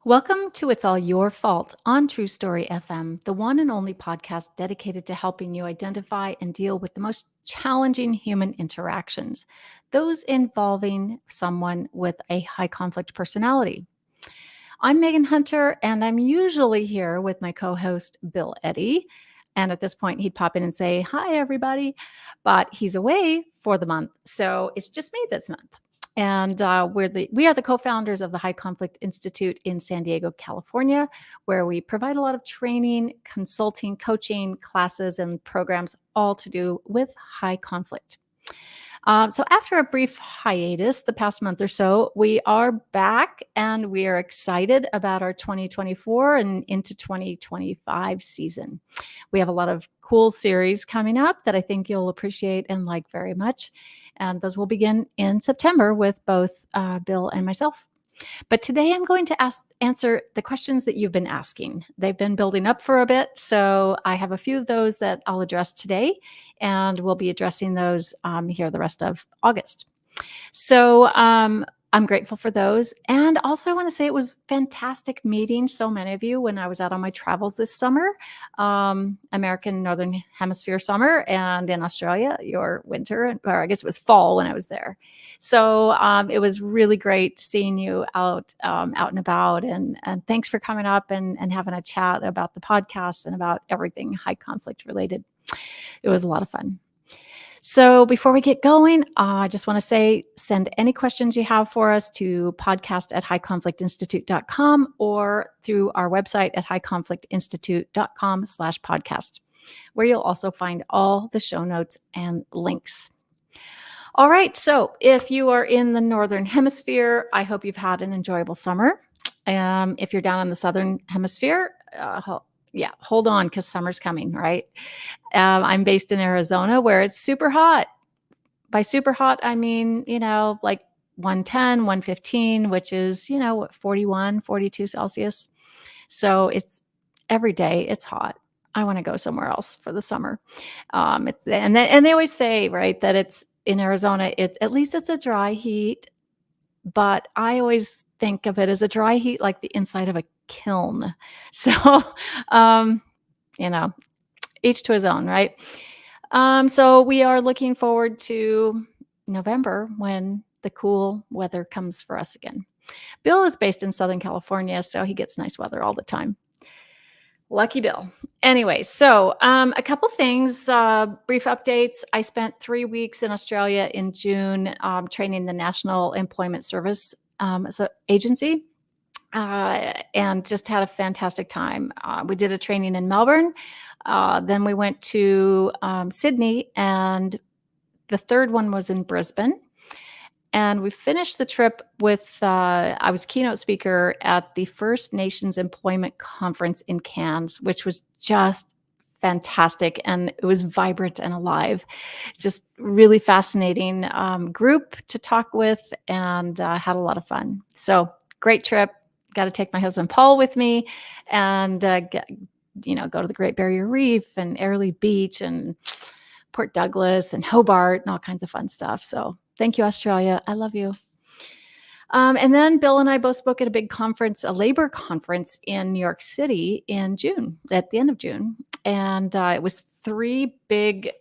Welcome to It's All Your Fault on True Story FM, the one and only podcast dedicated to helping you identify and deal with the most challenging human interactions, those involving someone with a high conflict personality. I'm Megan Hunter, and I'm usually here with my co host, Bill Eddy. And at this point, he'd pop in and say, "Hi, everybody." But he's away for the month. So it's just me this month. And we are the co-founders of the High Conflict Institute in San Diego, California, where we provide a lot of training, consulting, coaching, classes, and programs, all to do with high conflict. So after a brief hiatus the past month or so, we are back and we are excited about our 2024 and into 2025 season. We have a lot of cool series coming up that I think you'll appreciate and like very much. And those will begin in September with both Bill and myself. But today I'm going to answer the questions that you've been asking. They've been building up for a bit, so I have a few of those that I'll address today, and we'll be addressing those here the rest of August. So I'm grateful for those. And also I want to say it was fantastic meeting so many of you when I was out on my travels this summer, American Northern Hemisphere summer, and in Australia, your winter, or I guess it was fall when I was there. So it was really great seeing you out and about. And thanks for coming up and having a chat about the podcast and about everything high conflict related. It was a lot of fun. So before we get going, I just want to say, send any questions you have for us to podcast@highconflictinstitute.com or through our website at highconflictinstitute.com/podcast, where you'll also find all the show notes and links. All right. So if you are in the Northern Hemisphere, I hope you've had an enjoyable summer. If you're down in the Southern Hemisphere, hold on, because summer's coming, right? I'm based in Arizona, where it's super hot. By super hot, I mean, like 110, 115, which is, 41, 42 Celsius. So it's every day it's hot. I want to go somewhere else for the summer. And they always say, right, that it's in Arizona, at least it's a dry heat, but I always think of it as a dry heat like the inside of a kiln. So, each to his own, right? So we are looking forward to November when the cool weather comes for us again. Bill is based in Southern California, so he gets nice weather all the time. Lucky Bill. Anyway, so a couple things, brief updates. I spent 3 weeks in Australia in June training the National Employment Service Agency. And just had a fantastic time. We did a training in Melbourne. Then we went to Sydney, and the third one was in Brisbane. And we finished the trip with, I was keynote speaker at the First Nations Employment Conference in Cairns, which was just fantastic. And it was vibrant and alive. Just really fascinating group to talk with, and had a lot of fun. So great trip. Got to take my husband Paul with me, and go to the Great Barrier Reef and Airlie Beach and Port Douglas and Hobart and all kinds of fun stuff. So thank you, Australia. I love you. And then Bill and I both spoke at a big conference, a labor conference in New York City in June, at the end of June. And it was 3 big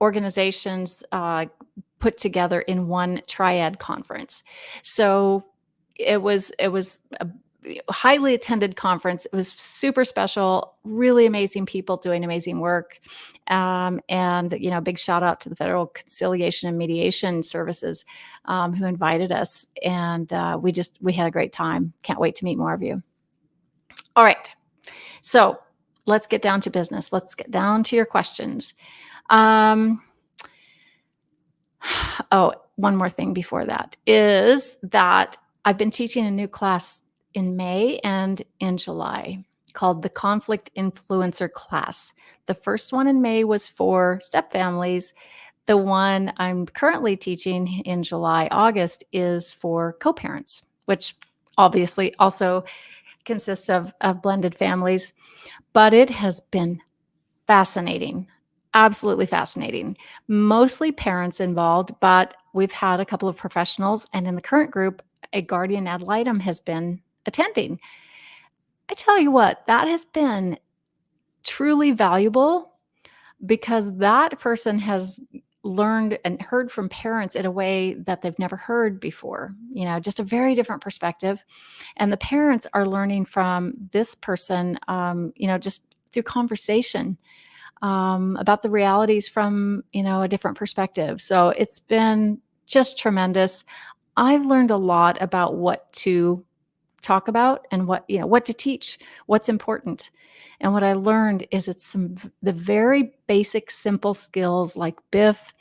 organizations put together in one triad conference. So it was a highly attended conference. It was super special, really amazing people doing amazing work. And, big shout out to the Federal Conciliation and Mediation Services who invited us. And we had a great time. Can't wait to meet more of you. All right. So let's get down to business. Let's get down to your questions. One more thing before that is that I've been teaching a new class in May and in July called the Conflict Influencer Class. The first one in May was for step families. The one I'm currently teaching in July, August is for co-parents, which obviously also consists of blended families. But it has been fascinating, absolutely fascinating. Mostly parents involved, but we've had a couple of professionals. And in the current group, a guardian ad litem has been attending. I tell you what, that has been truly valuable because that person has learned and heard from parents in a way that they've never heard before, just a very different perspective. And the parents are learning from this person, just through conversation about the realities from, a different perspective. So it's been just tremendous. I've learned a lot about what to talk about and what to teach, what's important. And what I learned is it's the very basic, simple skills like BIF,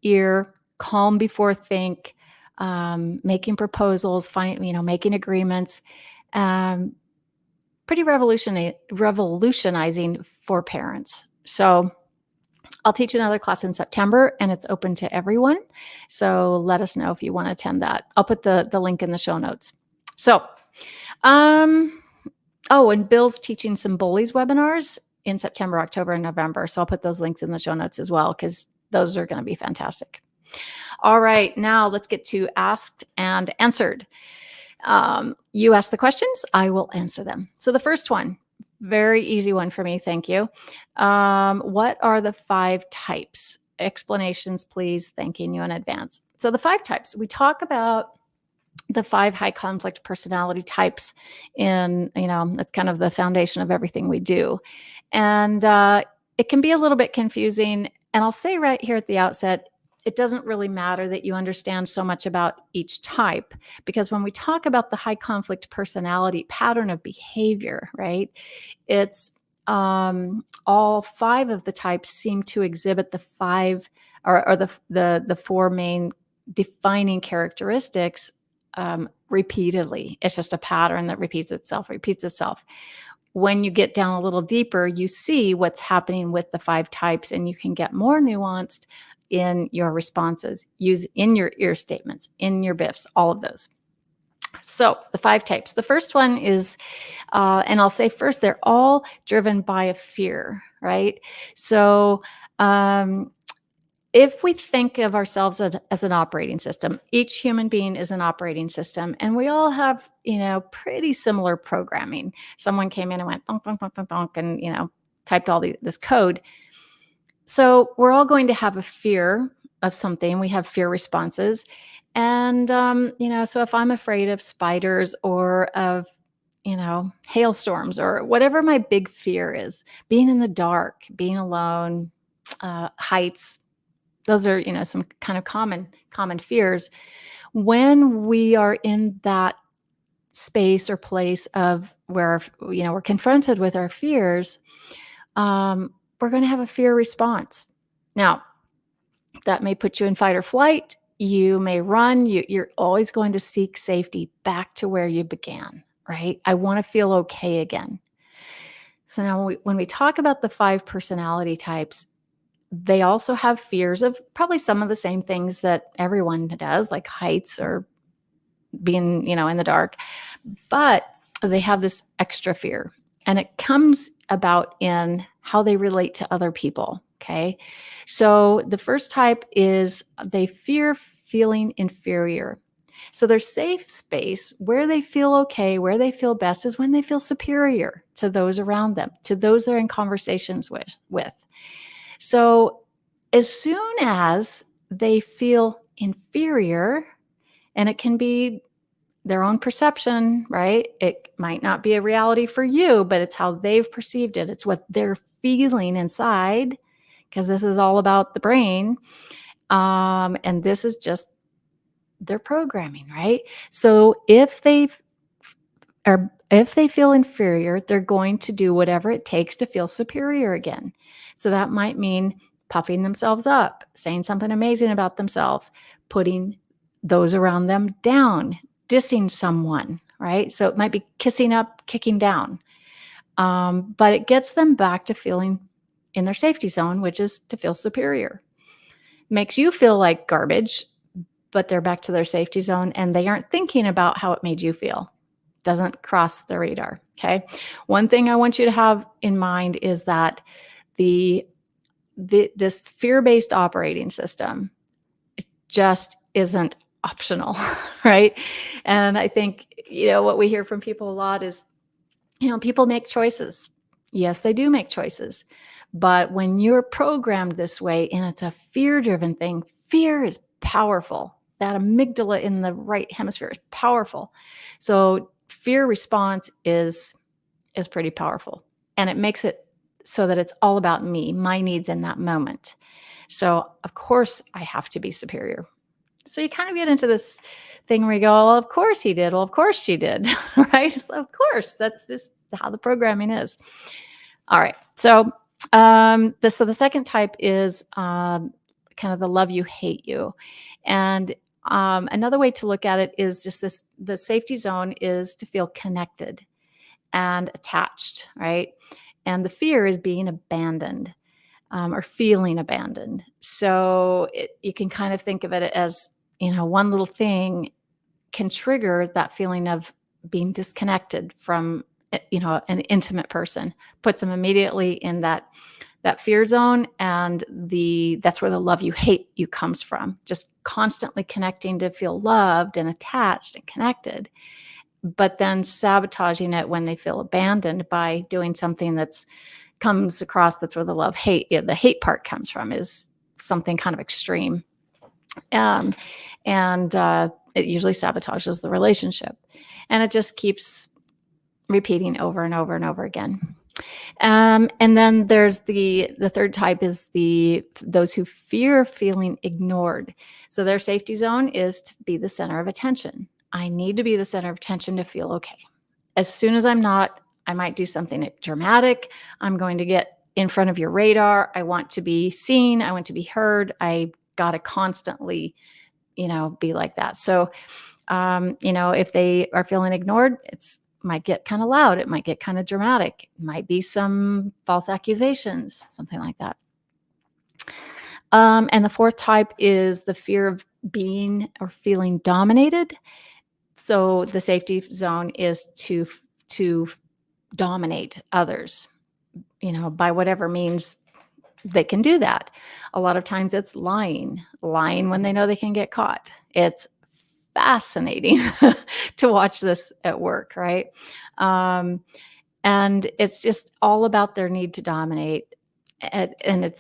ear, calm before think, making proposals, making agreements, um, pretty revolutionizing for parents. So I'll teach another class in September, and it's open to everyone. So let us know if you want to attend that. I'll put the link in the show notes. So, and Bill's teaching some Bullies webinars in September, October, and November. So I'll put those links in the show notes as well, because those are going to be fantastic. All right, now let's get to asked and answered. You ask the questions, I will answer them. So the first one, very easy one for me, thank you. What are the 5 types? Explanations, please. Thanking you in advance. So the 5 types, we talk about the 5 high conflict personality types in, that's kind of the foundation of everything we do. And it can be a little bit confusing. And I'll say right here at the outset, it doesn't really matter that you understand so much about each type, because when we talk about the high conflict personality pattern of behavior, right, it's all 5 of the types seem to exhibit the 5 or the 4 main defining characteristics repeatedly. It's just a pattern that repeats itself. When you get down a little deeper, you see what's happening with the 5 types, and you can get more nuanced in your responses, use in your ear statements, in your BIFs, all of those. So the 5 types. The first one is, and I'll say first, they're all driven by a fear, right? So if we think of ourselves as an operating system, each human being is an operating system, and we all have, pretty similar programming. Someone came in and went thunk, thunk, thunk, thunk, thunk, and, typed all this code. So we're all going to have a fear of something. We have fear responses. And, so if I'm afraid of spiders or of, hailstorms or whatever my big fear is, being in the dark, being alone, heights, those are, some kind of common fears. When we are in that space or place of where, we're confronted with our fears, we're going to have a fear response. Now, that may put you in fight or flight. You may run. You're always going to seek safety back to where you began, right? I want to feel okay again. So now when we talk about the 5 personality types, they also have fears of probably some of the same things that everyone does, like heights or being, in the dark. But they have this extra fear, and it comes about in how they relate to other people. Okay. So the first type is they fear feeling inferior. So their safe space where they feel okay, where they feel best, is when they feel superior to those around them, to those they're in conversations with. So as soon as they feel inferior, and it can be their own perception, right? It might not be a reality for you, but it's how they've perceived it. It's what they're feeling inside, because this is all about the brain. And this is just their programming, right? So if they feel inferior, they're going to do whatever it takes to feel superior again. So that might mean puffing themselves up, saying something amazing about themselves, putting those around them down, dissing someone, right? So it might be kissing up, kicking down. But it gets them back to feeling in their safety zone, which is to feel superior. Makes you feel like garbage, but they're back to their safety zone, and they aren't thinking about how it made you feel. Doesn't cross the radar, okay? One thing I want you to have in mind is that this fear-based operating system just isn't optional, right? And I think, what we hear from people a lot is, People make choices. Yes, they do make choices. But when you're programmed this way and it's a fear-driven thing, fear is powerful. That amygdala in the right hemisphere is powerful. So fear response is pretty powerful. And it makes it so that it's all about me, my needs in that moment. So of course I have to be superior. So you kind of get into this thing where you go, well, of course he did. Well, of course she did. Right? So of course, that's just how the programming is. All right. So the second type is kind of the love you, hate you. And another way to look at it is just this: the safety zone is to feel connected and attached, right? And the fear is being abandoned, or feeling abandoned. So you can kind of think of it as, one little thing can trigger that feeling of being disconnected from, an intimate person, puts them immediately in that fear zone. And that's where the love you, hate you comes from. Just constantly connecting to feel loved and attached and connected, but then sabotaging it when they feel abandoned by doing something that's comes across. That's where the love hate, the hate part comes from, is something kind of extreme. And it usually sabotages the relationship, and it just keeps repeating over and over and over again. And then there's the third type is those who fear feeling ignored. So their safety zone is to be the center of attention. I need to be the center of attention to feel okay. As soon as I'm not, I might do something dramatic. I'm going to get in front of your radar. I want to be seen. I want to be heard. I got to constantly, be like that. So, if they are feeling ignored, it's might get kind of loud. It might get kind of dramatic. It might be some false accusations, something like that. And the fourth type is the fear of being or feeling dominated. So the safety zone is to dominate others, by whatever means they can do that. A lot of times it's lying when they know they can get caught. It's fascinating to watch this at work, right? And it's just all about their need to dominate. And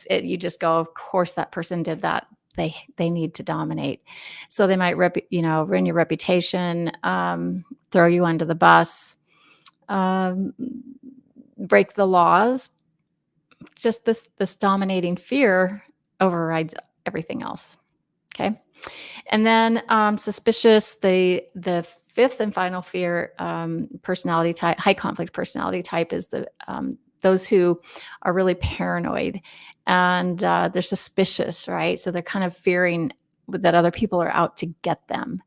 you just go, of course, that person did that. They need to dominate. So they might ruin your reputation, throw you under the bus, break the laws. Just this dominating fear overrides everything else. Okay. And then suspicious, the fifth and final fear, personality type, high conflict personality type, is those who are really paranoid, and they're suspicious, right? So they're kind of fearing that other people are out to get them,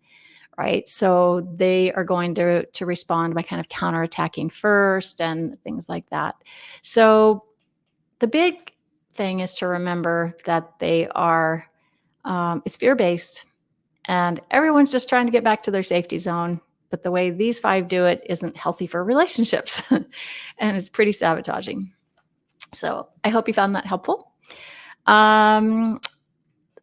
right? So they are going to respond by kind of counterattacking first and things like that. So the big thing is to remember that they are, it's fear-based, and everyone's just trying to get back to their safety zone. But the way these 5 do it isn't healthy for relationships, and it's pretty sabotaging. So I hope you found that helpful.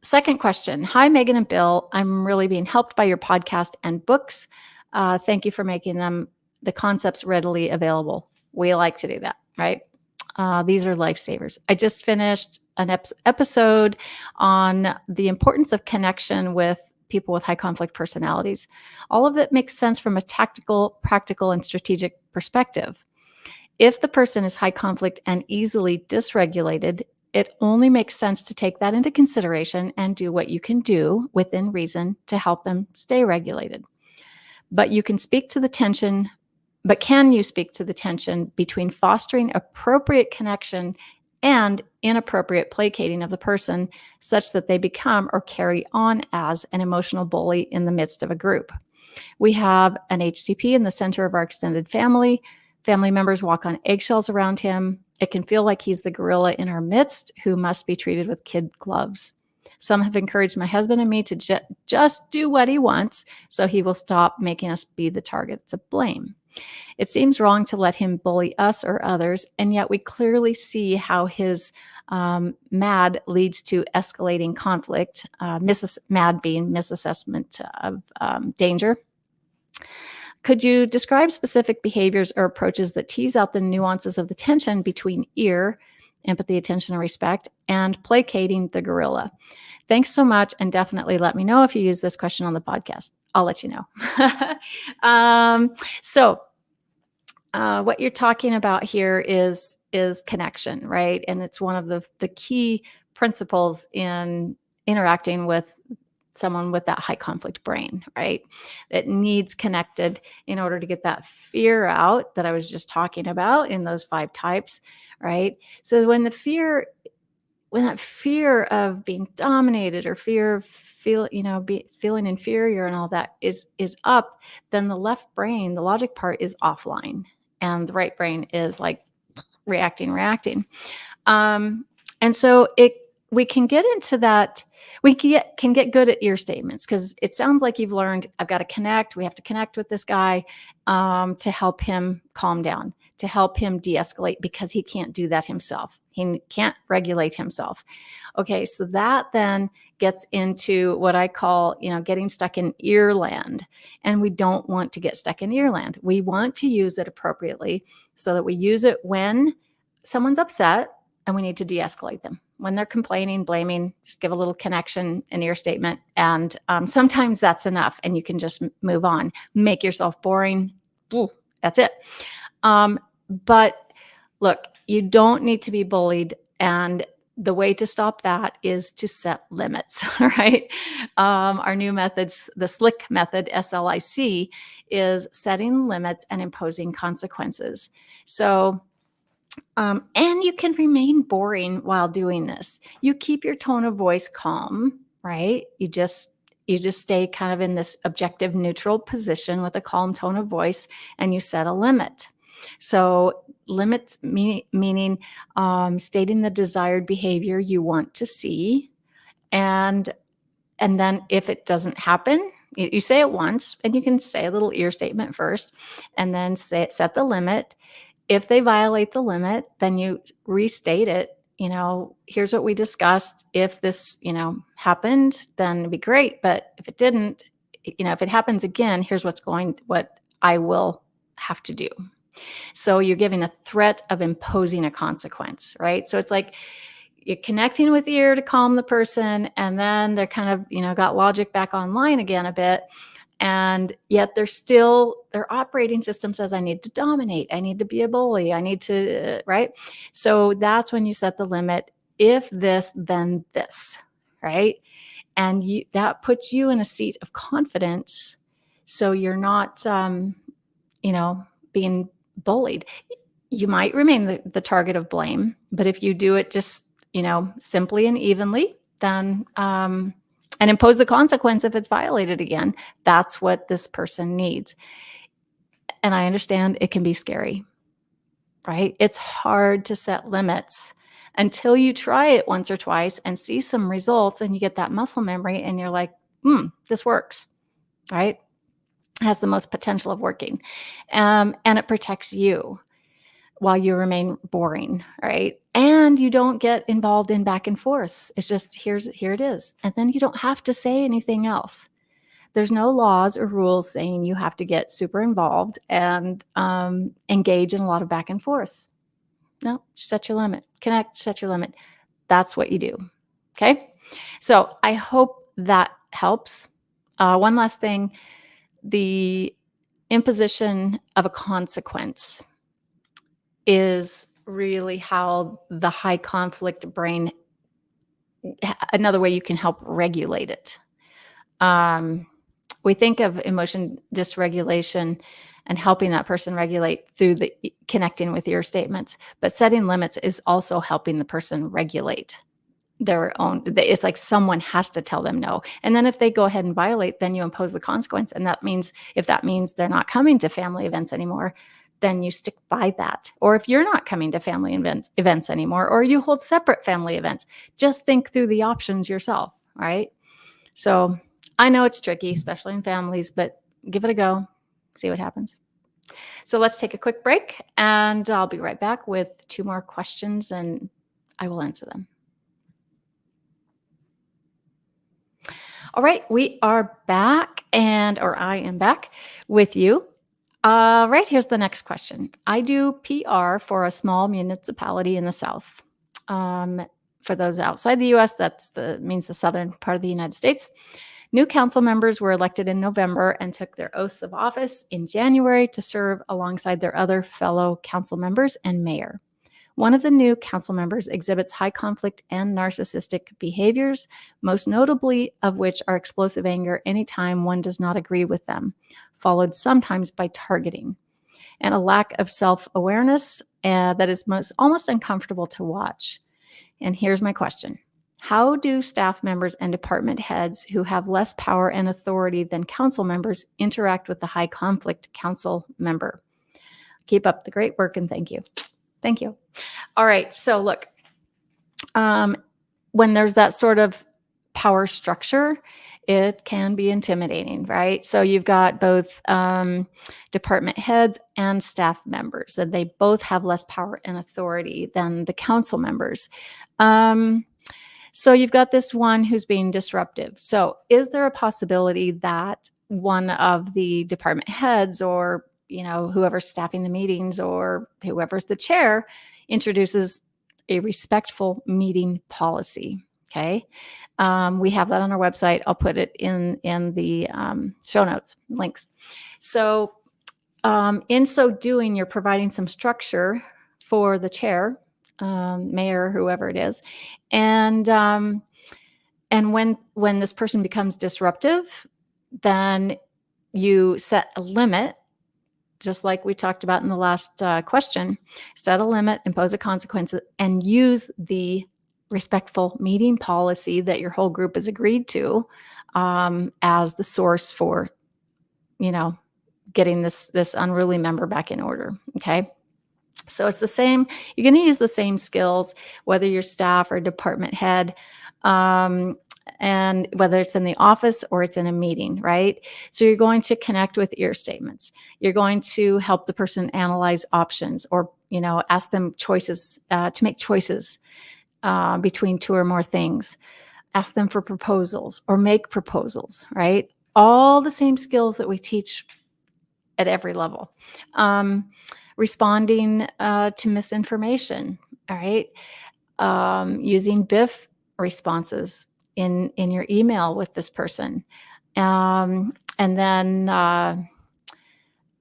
Second question. Hi, Megan and Bill. I'm really being helped by your podcast and books. Thank you for making the concepts readily available. We like to do that, right? These are lifesavers. I just finished an episode on the importance of connection with people with high conflict personalities. All of it makes sense from a tactical, practical, and strategic perspective. If the person is high conflict and easily dysregulated, it only makes sense to take that into consideration and do what you can do within reason to help them stay regulated. But can you speak to the tension between fostering appropriate connection and inappropriate placating of the person, such that they become or carry on as an emotional bully in the midst of a group? We have an HCP in the center of our extended family. Family members walk on eggshells around him. It can feel like he's the gorilla in our midst who must be treated with kid gloves. Some have encouraged my husband and me to just do what he wants, so he will stop making us be the targets of blame. It seems wrong to let him bully us or others, and yet we clearly see how his MAD leads to escalating conflict, MAD being misassessment of danger. Could you describe specific behaviors or approaches that tease out the nuances of the tension between ear, empathy, attention, and respect, and placating the gorilla? Thanks so much, and definitely let me know if you use this question on the podcast. I'll let you know. So what you're talking about here is connection, right? And it's one of the key principles in interacting with someone with that high conflict brain, right? It needs connected in order to get that fear out that I was just talking about in those 5 types, right? So when that fear of being dominated or fear of feeling inferior and all that is up, then the left brain, the logic part, is offline, and the right brain is like reacting. And so we can get into that. We can get good at ear statements, because it sounds like you've learned, I've got to connect. We have to connect with this guy to help him calm down, to help him de-escalate, because he can't do that himself. He can't regulate himself. Okay, so that then gets into what I call, getting stuck in ear land. And we don't want to get stuck in ear land. We want to use it appropriately, so that we use it when someone's upset and we need to de-escalate them. When they're complaining, blaming, just give a little connection, an ear statement. And sometimes that's enough, and you can just move on. Make yourself boring. Ooh, that's it. But look, you don't need to be bullied. And the way to stop that is to set limits, right? Our new methods, the SLIC method, SLIC, is setting limits and imposing consequences. So, and you can remain boring while doing this. You keep your tone of voice calm, right? You just stay kind of in this objective, neutral position with a calm tone of voice, and you set a limit. So limits meaning stating the desired behavior you want to see, and then if it doesn't happen, you say it once, and you can say a little ear statement first, and then set the limit. If they violate the limit, then you restate it. Here's what we discussed. If this, happened, then it'd be great. But if it didn't, if it happens again, here's what I will have to do. So you're giving a threat of imposing a consequence, right? So it's like you're connecting with the ear to calm the person, and then they're kind of, got logic back online again a bit. And yet their operating system says, I need to dominate. I need to be a bully. I need to, right? So that's when you set the limit. If this, then this, right? And that puts you in a seat of confidence. So you're not, being bullied. You might remain the target of blame, but if you do it just, simply and evenly, then, and impose the consequence if it's violated again, that's what this person needs. And I understand it can be scary, right? It's hard to set limits until you try it once or twice and see some results, and you get that muscle memory, and you're like, this works, right? It has the most potential of working. And it protects you while you remain boring, right? And you don't get involved in back and forth. It's just, here it is. And then you don't have to say anything else. There's no laws or rules saying you have to get super involved and engage in a lot of back and forth. No, set your limit. Connect, set your limit. That's what you do. Okay? So I hope that helps. One last thing, the imposition of a consequence is really how the high conflict brain, another way you can help regulate it. We think of emotion dysregulation and helping that person regulate through the connecting with ear statements, but setting limits is also helping the person regulate their own. It's like someone has to tell them no. And then if they go ahead and violate, then you impose the consequence. And if that means they're not coming to family events anymore, then you stick by that. Or if you're not coming to family events anymore, or you hold separate family events, just think through the options yourself, right? So I know it's tricky, especially in families, but give it a go, see what happens. So let's take a quick break, and I'll be right back with 2 more questions, and I will answer them. All right, we are back, or I am back with you. Right, here's the next question. I do PR for a small municipality in the South. For those outside the US, means the southern part of the United States. New council members were elected in November and took their oaths of office in January to serve alongside their other fellow council members and mayor. One of the new council members exhibits high conflict and narcissistic behaviors, most notably of which are explosive anger anytime one does not agree with them, followed sometimes by targeting, and a lack of self-awareness that is almost uncomfortable to watch. And here's my question. How do staff members and department heads who have less power and authority than council members interact with the high conflict council member? Keep up the great work and thank you. Thank you. All right. So look, when there's that sort of power structure, it can be intimidating, right? So you've got both department heads and staff members, and they both have less power and authority than the council members. So you've got this one who's being disruptive. So is there a possibility that one of the department heads, or whoever's staffing the meetings, or whoever's the chair, introduces a respectful meeting policy? Okay. We have that on our website. I'll put it in the show notes links. So in so doing, you're providing some structure for the chair, mayor, whoever it is. And when this person becomes disruptive, then you set a limit, just like we talked about in the last question. Set a limit, impose a consequence, and use the respectful meeting policy that your whole group has agreed to as the source for, getting this unruly member back in order. Okay. So it's the same. You're going to use the same skills, whether you're staff or department head, and whether it's in the office or it's in a meeting, right? So you're going to connect with ear statements. You're going to help the person analyze options, or, ask them choices, to make choices between two or more things. Ask them for proposals or make proposals, right? All the same skills that we teach at every level. Responding to misinformation, all right? Using BIF responses in your email with this person. And then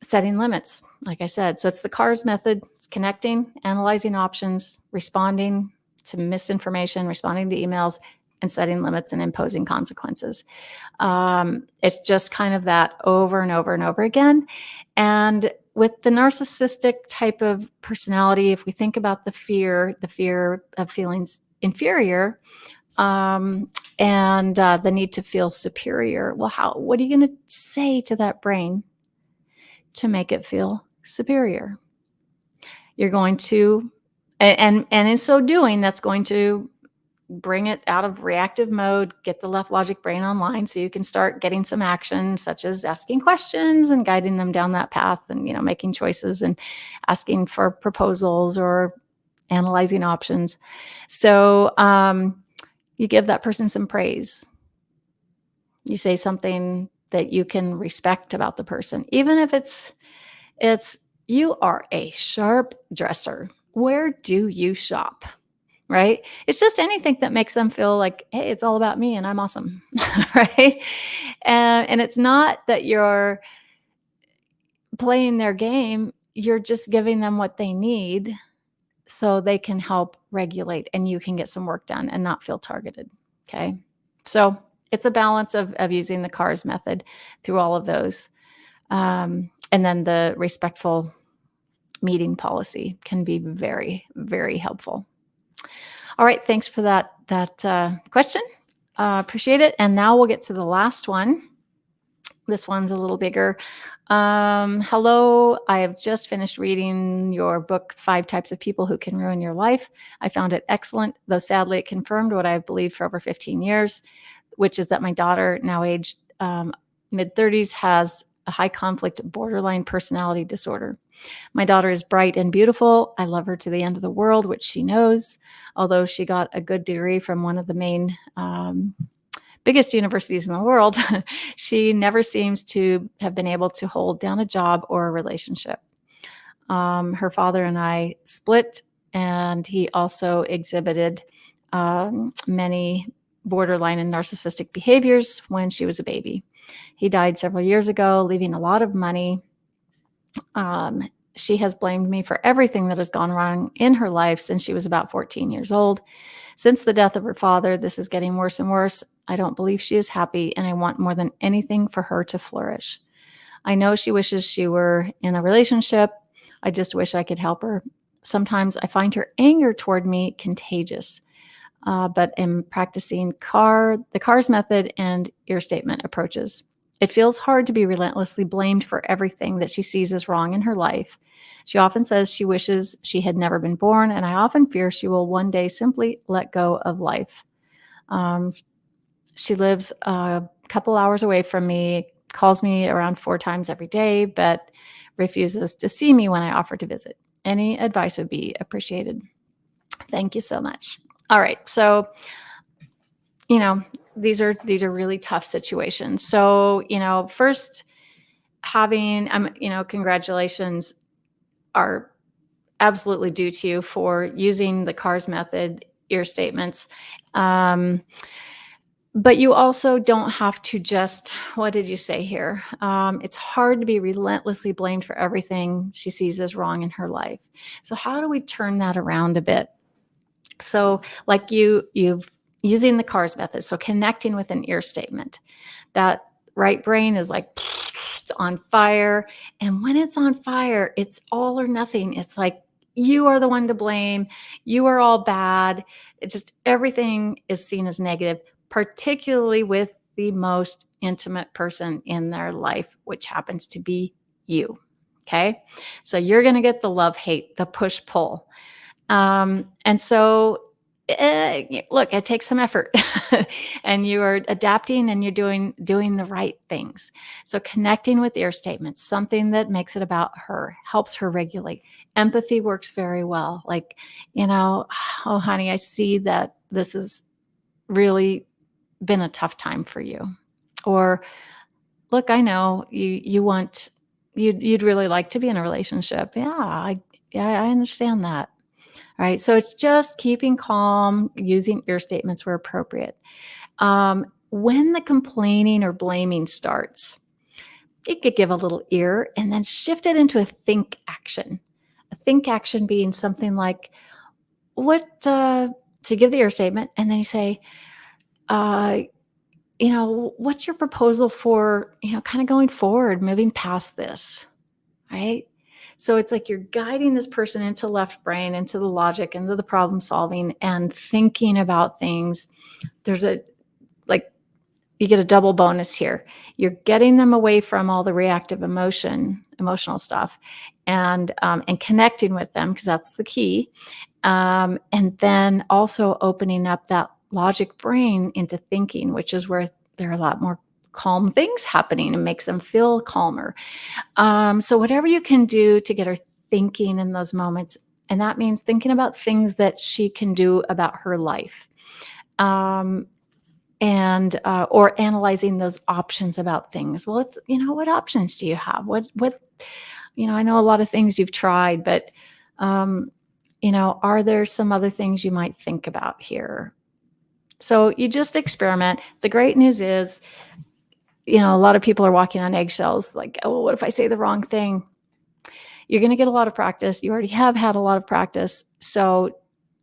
setting limits, like I said. So it's the CARS method. It's connecting, analyzing options, responding to misinformation, responding to emails, and setting limits and imposing consequences. It's just kind of that over and over and over again. And with the narcissistic type of personality, if we think about the fear of feeling inferior, and the need to feel superior, well, what are you going to say to that brain to make it feel superior? You're going to, and in so doing, that's going to bring it out of reactive mode, get the left logic brain online, so you can start getting some action, such as asking questions and guiding them down that path, and making choices and asking for proposals or analyzing options. So you give that person some praise. You say something that you can respect about the person, even if it's you are a sharp dresser. Where do you shop? Right? It's just anything that makes them feel like, hey, it's all about me and I'm awesome. Right? And it's not that you're playing their game. You're just giving them what they need so they can help regulate and you can get some work done and not feel targeted. Okay. So it's a balance of using the CARS method through all of those. And then the respectful meeting policy can be very, very helpful. All right. Thanks for that question. Appreciate it. And now we'll get to the last one. This one's a little bigger. Hello, I have just finished reading your book, 5 Types of People Who Can Ruin Your Life. I found it excellent, though sadly it confirmed what I've believed for over 15 years, which is that my daughter, now aged mid-30s, has a high conflict borderline personality disorder. My daughter is bright and beautiful. I love her to the end of the world, which she knows, although she got a good degree from one of the main biggest universities in the world, she never seems to have been able to hold down a job or a relationship. Her father and I split, and he also exhibited many borderline and narcissistic behaviors when she was a baby. He died several years ago, leaving a lot of money. Um, she has blamed me for everything that has gone wrong in her life since she was about 14 years old. Since the death of her father, this is getting worse and worse. I don't believe she is happy, and I want more than anything for her to flourish. I know she wishes she were in a relationship. I just wish I could help her. Sometimes I find her anger toward me contagious, but am practicing the CARS method and ear statement approaches. It feels hard to be relentlessly blamed for everything that she sees as wrong in her life. She often says she wishes she had never been born, and I often fear she will one day simply let go of life. Um, she lives a couple hours away from me, calls me around 4 times every day, but refuses to see me when I offer to visit. Any advice would be appreciated. Thank you so much. All right. So, you know, these are really tough situations. So, first having congratulations are absolutely due to you for using the CARS method ear statements. But you also don't have to just, what did you say here? It's hard to be relentlessly blamed for everything she sees as wrong in her life. So how do we turn that around a bit? So like you've using the CARS method, so connecting with an ear statement. That right brain is like it's on fire. And when it's on fire, it's all or nothing. It's like you are the one to blame. You are all bad. It's just everything is seen as negative, particularly with the most intimate person in their life, which happens to be you. Okay. So you're going to get the love hate, the push pull. And so, look, it takes some effort, and you are adapting, and you're doing the right things. So, connecting with ear statements, something that makes it about her, helps her regulate. Empathy works very well. Like, oh, honey, I see that this has really been a tough time for you, or look, I know you'd really like to be in a relationship. Yeah, I understand that. Right. So it's just keeping calm, using ear statements where appropriate. When the complaining or blaming starts, you could give a little ear and then shift it into a think action. A think action being something like, to give the ear statement, and then you say, uh, what's your proposal for, kind of going forward, moving past this? Right? So it's like you're guiding this person into left brain, into the logic, into the problem solving and thinking about things. There's you get a double bonus here. You're getting them away from all the reactive emotional stuff, and connecting with them, because that's the key. And then also opening up that logic brain into thinking, which is where there are a lot more calm things happening and makes them feel calmer. So whatever you can do to get her thinking in those moments, and that means thinking about things that she can do about her life, and or analyzing those options about things. Well, it's, what options do you have? What I know a lot of things you've tried, but are there some other things you might think about here? So you just experiment. The great news is, a lot of people are walking on eggshells, like, oh, what if I say the wrong thing? You're going to get a lot of practice. You already have had a lot of practice. So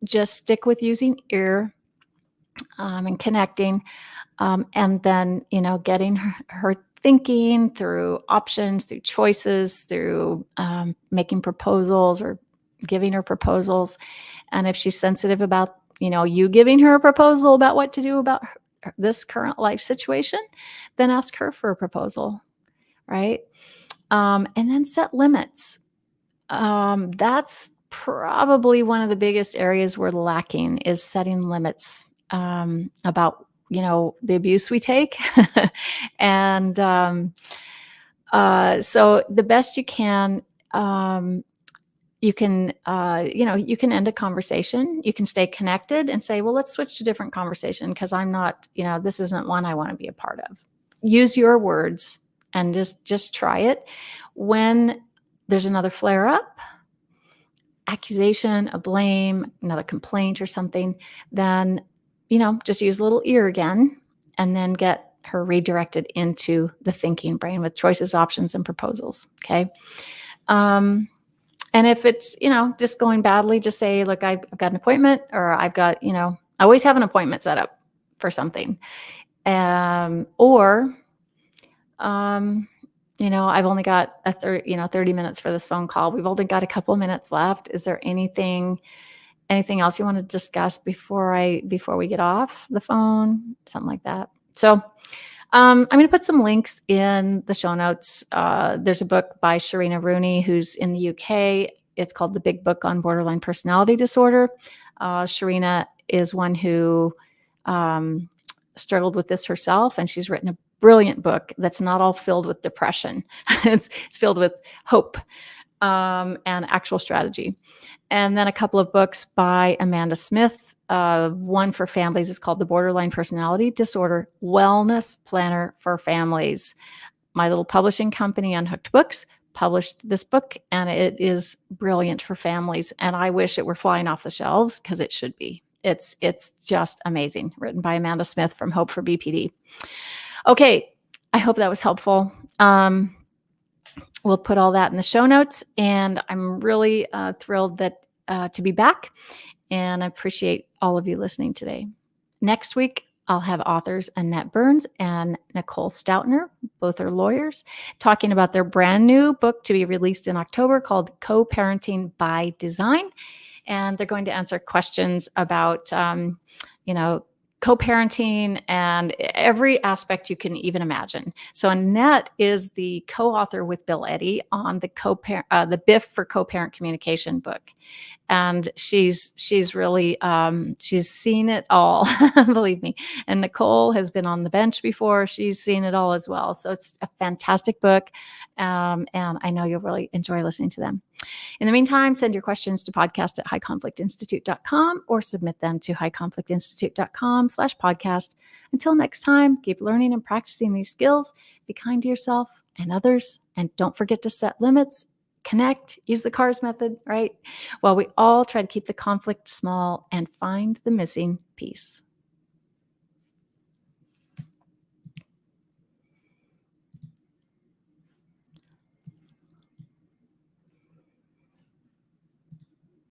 just stick with using ear, and connecting, and then, getting her thinking through options, through choices, through making proposals or giving her proposals. And if she's sensitive about, you giving her a proposal about what to do about this current life situation, then ask her for a proposal, right? And then set limits. That's probably one of the biggest areas we're lacking, is setting limits, about, the abuse we take. And so the best you can, you can, you can end a conversation. You can stay connected and say, well, let's switch to different conversation because I'm not, this isn't one I want to be a part of. Use your words and just try it. When there's another flare up, accusation, a blame, another complaint or something, then, just use a little ear again and then get her redirected into the thinking brain with choices, options, and proposals. Okay. And if it's, just going badly, just say, look, I've got an appointment, or I've got, I always have an appointment set up for something. Or, I've only got 30 minutes for this phone call. We've only got a couple of minutes left. Is there anything else you want to discuss before we get off the phone? Something like that. So, I'm going to put some links in the show notes. There's a book by Sharina Rooney, who's in the UK. It's called The Big Book on Borderline Personality Disorder. Sharina is one who struggled with this herself, and she's written a brilliant book that's not all filled with depression. It's filled with hope and actual strategy. And then a couple of books by Amanda Smith. One for families is called The Borderline Personality Disorder Wellness Planner for Families. My little publishing company, Unhooked Books, published this book, and it is brilliant for families. And I wish it were flying off the shelves because it should be. It's just amazing. Written by Amanda Smith from Hope for BPD. Okay, I hope that was helpful. We'll put all that in the show notes, and I'm really thrilled to be back. And I appreciate all of you listening today. Next week, I'll have authors Annette Burns and Nicole Stoutner, both are lawyers, talking about their brand new book to be released in October called Co-Parenting by Design. And they're going to answer questions about, co-parenting and every aspect you can even imagine. So Annette is the co-author with Bill Eddy on the BIF for Co-Parent Communication book. And she's really, she's seen it all, believe me. And Nicole has been on the bench before. She's seen it all as well. So it's a fantastic book. And I know you'll really enjoy listening to them. In the meantime, send your questions to podcast@highconflictinstitute.com or submit them to highconflictinstitute.com/podcast. Until next time, keep learning and practicing these skills. Be kind to yourself and others. And don't forget to set limits, connect, use the CARS method, right? While we all try to keep the conflict small and find the missing piece.